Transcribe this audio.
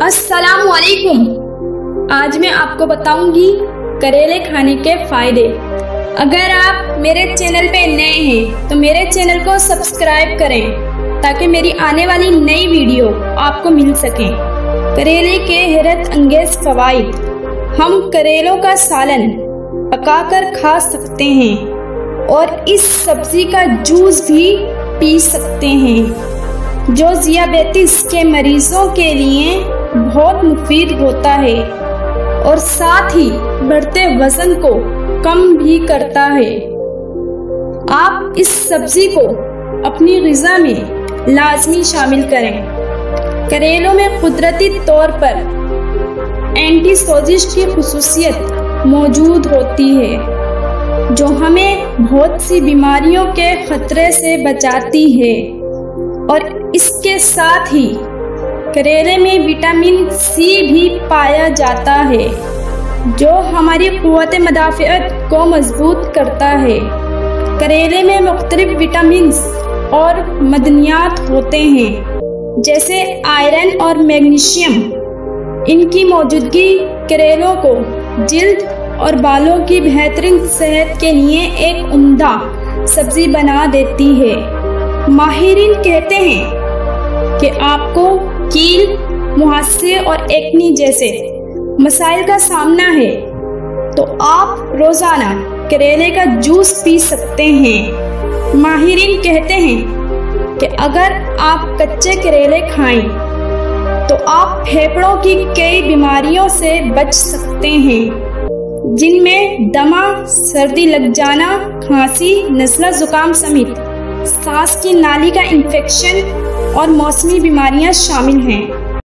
अस्सलाम वालेकुम। आज मैं आपको बताऊंगी करेले खाने के फायदे। अगर आप मेरे चैनल पे नए हैं तो मेरे चैनल को सब्सक्राइब करें ताकि मेरी आने वाली नई वीडियो आपको मिल सके। करेले के हैरत अंगेज फवाइद। हम करेलों का सालन पकाकर खा सकते हैं और इस सब्जी का जूस भी पी सकते हैं जो ज़ियाबेतिस के मरीजों के लिए बहुत मुफीद होता है और साथ ही बढ़ते वजन को कम भी करता है। आप इस सब्जी को अपनी ग़िज़ा में लाजमी शामिल करें। करेलों में कुदरती तौर पर एंटीसोजिश की खुसूसियत मौजूद होती है जो हमें बहुत सी बीमारियों के खतरे से बचाती है और इसके साथ ही करेले में विटामिन सी भी पाया जाता है जो हमारी क़ुव्वत मदाफ़ियत को मजबूत करता है। करेले में मुख्तलिफ विटामिन्स और मदनियात होते हैं जैसे आयरन और मैग्नीशियम। इनकी मौजूदगी करेलों को जिल्द और बालों की बेहतरीन सेहत के लिए एक उम्दा सब्जी बना देती है। माहिरीन कहते हैं कि आपको कील, मुहासे और एक्नी जैसे मसाइल का सामना है तो आप रोजाना करेले का जूस पी सकते हैं। माहिरीन कहते हैं कि अगर आप कच्चे करेले खाएं तो आप फेफड़ों की कई बीमारियों से बच सकते हैं जिनमें दमा, सर्दी लग जाना, खांसी, नज़ला जुकाम समेत सांस की नाली का इन्फेक्शन और मौसमी बीमारियां शामिल हैं।